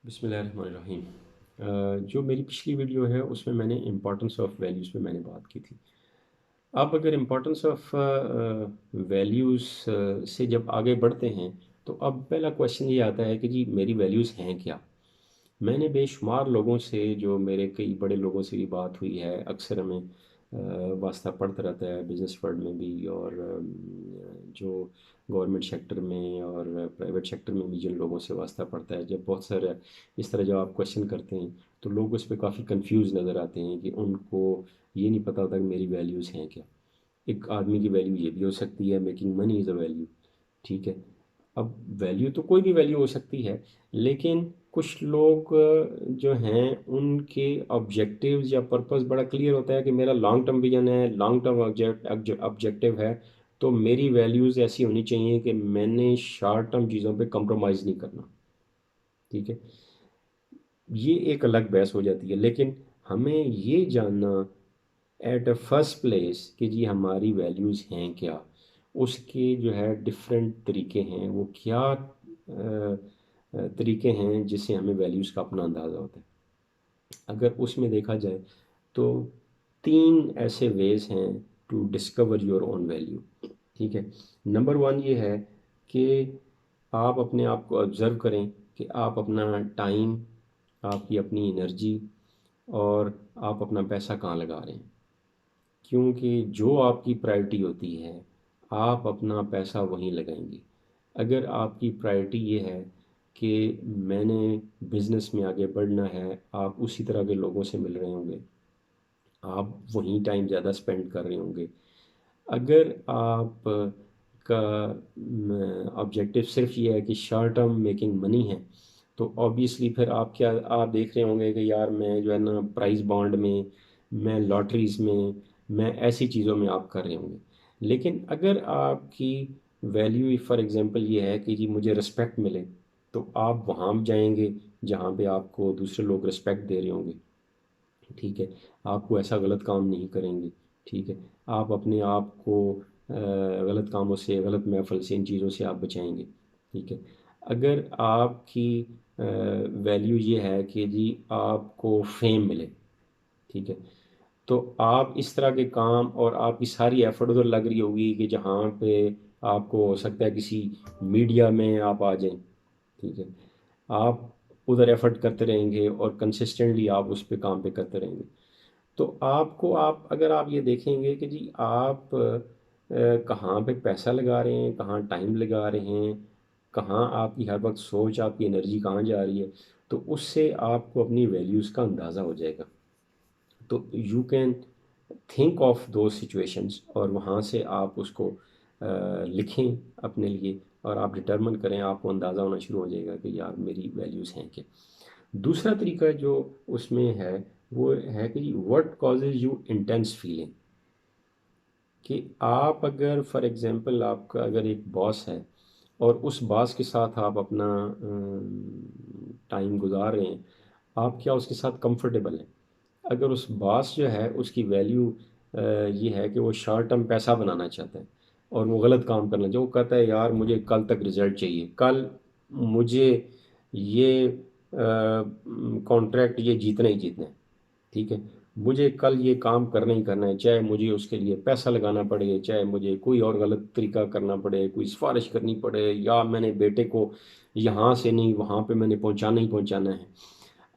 बिस्मिल्लाहिर्रहमानिर्रहीम। जो मेरी पिछली वीडियो है उसमें मैंने इम्पोर्टेंस ऑफ वैल्यूज़ पे मैंने बात की थी। अब अगर इम्पोर्टेंस ऑफ वैल्यूज़ से जब आगे बढ़ते हैं तो अब पहला क्वेश्चन ये आता है कि जी मेरी वैल्यूज़ हैं क्या? मैंने बेशुमार लोगों से, जो मेरे कई बड़े लोगों से भी बात हुई है, अक्सर हमें वास्ता पड़ता रहता है बिज़नेस वर्ल्ड में भी, और जो गवर्नमेंट सेक्टर में और प्राइवेट सेक्टर में भी जिन लोगों से वास्ता पड़ता है, जब बहुत सारे इस तरह जब आप क्वेश्चन करते हैं तो लोग उस पर काफ़ी कंफ्यूज नज़र आते हैं कि उनको ये नहीं पता होता कि मेरी वैल्यूज़ हैं क्या। एक आदमी की वैल्यू ये भी हो सकती है, making money is a value. ठीक है। अब वैल्यू तो कोई भी वैल्यू हो सकती है, लेकिन कुछ लोग जो हैं उनके ऑब्जेक्टिव्स या पर्पस बड़ा क्लियर होता है कि मेरा लॉन्ग टर्म विजन है, लॉन्ग टर्म ऑब्जेक्टिव है। तो मेरी वैल्यूज़ ऐसी होनी चाहिए कि मैंने शॉर्ट टर्म चीज़ों पे कंप्रोमाइज़ नहीं करना। ठीक है। ये एक अलग बहस हो जाती है, लेकिन हमें ये जानना एट अ फर्स्ट प्लेस कि जी हमारी वैल्यूज़ हैं क्या, उसके जो है डिफरेंट तरीके हैं, वो क्या तरीके हैं जिससे हमें वैल्यूज़ का अपना अंदाज़ा होता है। अगर उसमें देखा जाए तो तीन ऐसे वेज हैं to discover your own value. ठीक है। नंबर वन ये है कि आप अपने आप को ऑब्ज़र्व करें कि आप अपना टाइम, आपकी अपनी एनर्जी और आप अपना पैसा कहाँ लगा रहे हैं। क्योंकि जो आपकी प्रायोरिटी होती है आप अपना पैसा वहीं लगाएंगे। अगर आपकी प्रायोरिटी ये है कि मैंने बिज़नेस में आगे बढ़ना है, आप उसी तरह के लोगों से मिल रहे होंगे, आप वहीं टाइम ज़्यादा स्पेंड कर रहे होंगे। अगर आप का ऑब्जेक्टिव सिर्फ ये है कि शॉर्ट टर्म मेकिंग मनी है, तो ऑब्वियसली फिर आप देख रहे होंगे कि यार मैं जो है ना प्राइस बॉन्ड में, मैं लॉटरीज़ में, मैं ऐसी चीज़ों में आप कर रहे होंगे। लेकिन अगर आपकी वैल्यू फॉर एग्जांपल ये है कि जी मुझे रिस्पेक्ट मिले, तो आप वहाँ जाएंगे जहाँ पे आपको दूसरे लोग रिस्पेक्ट दे रहे होंगे। ठीक है। आप कोई ऐसा गलत काम नहीं करेंगे। ठीक है। आप अपने आप को गलत कामों से, गलत महफल से, इन चीज़ों से आप बचाएंगे। ठीक है। अगर आपकी वैल्यू ये है कि जी आपको फेम मिले, ठीक है, तो आप इस तरह के काम और आपकी सारी एफर्ट उधर लग रही होगी कि जहाँ पे आपको हो सकता है किसी मीडिया में आप आ जाएं। ठीक है। आप उधर एफर्ट करते रहेंगे और कंसिस्टेंटली आप उस पे काम पे करते रहेंगे। तो आपको, आप अगर आप ये देखेंगे कि जी आप कहाँ पे पैसा लगा रहे हैं, कहाँ टाइम लगा रहे हैं, कहाँ आपकी हर वक्त सोच, आपकी एनर्जी कहाँ जा रही है, तो उससे आपको अपनी वैल्यूज़ का अंदाज़ा हो जाएगा। तो यू कैन थिंक ऑफ दो सिचुएशंस और वहाँ से आप उसको लिखें अपने लिए, और आप डिटर्मन करें, आपको अंदाज़ा होना शुरू हो जाएगा कि यार मेरी वैल्यूज़ हैं क्या। दूसरा तरीका जो उसमें है वो है कि what causes you intense feeling. कि आप अगर फॉर एग्जांपल आपका अगर एक बॉस है और उस बॉस के साथ आप अपना टाइम गुजार रहे हैं, आप क्या उसके साथ कंफर्टेबल हैं। अगर उस बॉस जो है उसकी वैल्यू ये है कि वो शॉर्ट टर्म पैसा बनाना चाहता है और वो गलत काम करना चाहिए, वो कहता है यार मुझे कल तक रिजल्ट चाहिए, कल मुझे ये कॉन्ट्रैक्ट ये जीतना ही जीतना है। ठीक है। मुझे कल ये काम करना ही करना है, चाहे मुझे उसके लिए पैसा लगाना पड़े, चाहे मुझे कोई और गलत तरीका करना पड़े, कोई सिफारिश करनी पड़े, या मैंने बेटे को यहाँ से नहीं वहाँ पे मैंने पहुँचाना ही पहुँचाना है।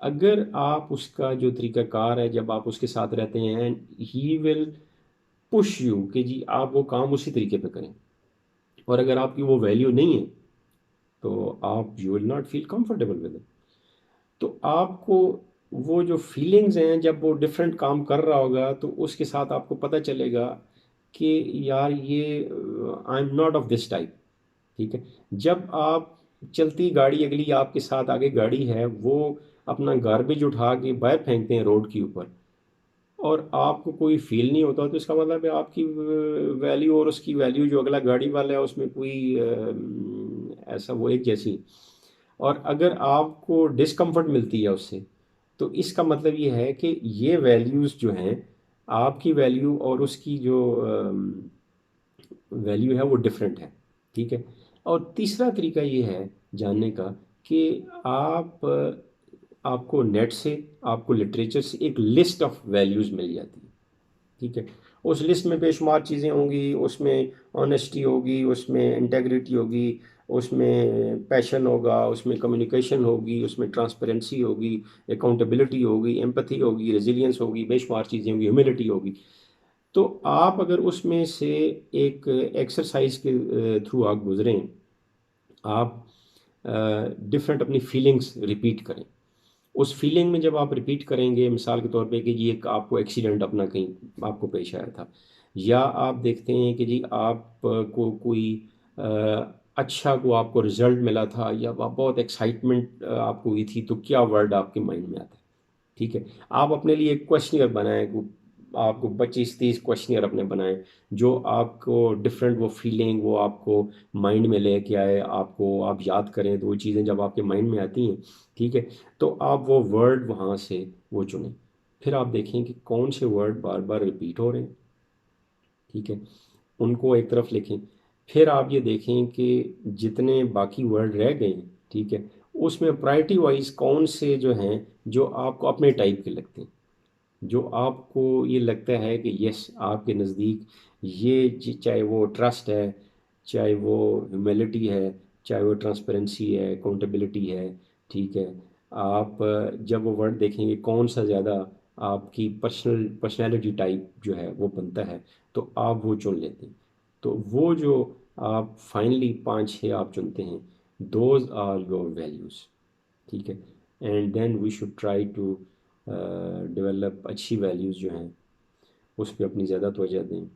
अगर आप उसका जो तरीक़ाकार है, जब आप उसके साथ रहते हैं, ही विल पुश यू कि जी आप वो काम उसी तरीके पे करें। और अगर आपकी वो वैल्यू नहीं है तो आप you will not feel comfortable with it. तो आपको वो जो फीलिंग्स हैं जब वो डिफरेंट काम कर रहा होगा तो उसके साथ आपको पता चलेगा कि यार ये I am not of this type. ठीक है। जब आप चलती गाड़ी, अगली आपके साथ आगे गाड़ी है, वो अपना गार्बेज उठा के बाहर फेंकते हैं रोड के ऊपर, और आपको कोई फील नहीं होता, तो इसका मतलब है आपकी वैल्यू और उसकी वैल्यू, जो अगला गाड़ी वाला है, उसमें कोई ऐसा वो एक जैसी। और अगर आपको डिस्कम्फर्ट मिलती है उससे, तो इसका मतलब ये है कि ये वैल्यूज़ जो हैं, आपकी वैल्यू और उसकी जो वैल्यू है वो डिफरेंट है। ठीक है। और तीसरा तरीका ये है जानने का कि आप आपको नेट से, आपको लिटरेचर से एक लिस्ट ऑफ वैल्यूज़ मिल जाती है। ठीक है, उस लिस्ट में बेशुमार चीज़ें होंगी, उसमें ऑनेस्टी होगी, उसमें इंटेग्रिटी होगी, उसमें पैशन होगा, उसमें कम्युनिकेशन होगी, उसमें ट्रांसपेरेंसी होगी, अकाउंटेबिलिटी होगी, एम्पैथी होगी, रेजिलियंस होगी, बेशुमार चीज़ें होंगी, ह्यूमिलिटी होगी। तो आप अगर उसमें से एक एक्सरसाइज के थ्रू आप गुजरें, आप डिफरेंट अपनी फीलिंग्स रिपीट करें। उस फीलिंग में जब आप रिपीट करेंगे, मिसाल के तौर पे कि जी एक आपको एक्सीडेंट अपना कहीं आपको पेश आया था, या आप देखते हैं कि जी आप को कोई अच्छा को आपको रिजल्ट मिला था, या बहुत एक्साइटमेंट आपको हुई थी, तो क्या वर्ड आपके माइंड में आता है। ठीक है, आप अपने लिए एक क्वेश्चनियर बनाएं, आपको 25-30 क्वेश्चनियर अपने बनाएं, जो आपको डिफरेंट वो फीलिंग वो आपको माइंड में लेके आए, आपको आप याद करें, तो वो चीज़ें जब आपके माइंड में आती हैं, ठीक है, तो आप वो वर्ड वहाँ से वो चुनें। फिर आप देखें कि कौन से वर्ड बार बार रिपीट हो रहे हैं। ठीक है, उनको एक तरफ लिखें। फिर आप ये देखें कि जितने बाकी वर्ड रह गए हैं, ठीक है, उसमें प्रायोरिटी वाइज कौन से जो हैं जो आपको अपने टाइप के लगते हैं, जो आपको ये लगता है कि यस आपके नज़दीक ये चाहे वो ट्रस्ट है, चाहे वो ह्यूमिलिटी है, चाहे वो ट्रांसपेरेंसी है, अकाउंटेबिलिटी है। ठीक है, आप जब वो वर्ड देखेंगे कौन सा ज़्यादा आपकी पर्सनैलिटी टाइप जो है वो बनता है, तो आप वो चुन लेते हैं। तो वो जो आप फाइनली 5-6 आप चुनते हैं, दोज आर योर वैल्यूज़। ठीक है, and then we should try to develop अच्छी वैल्यूज़ जो हैं उस पर अपनी ज़्यादा तवज्जो दें।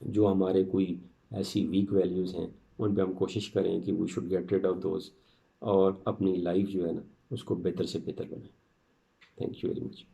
जो हमारे कोई ऐसी वीक वैल्यूज़ हैं उन पे हम कोशिश करें कि we should get rid of those, और अपनी लाइफ जो है ना उसको बेहतर से बेहतर बनाएं। Thank you very much.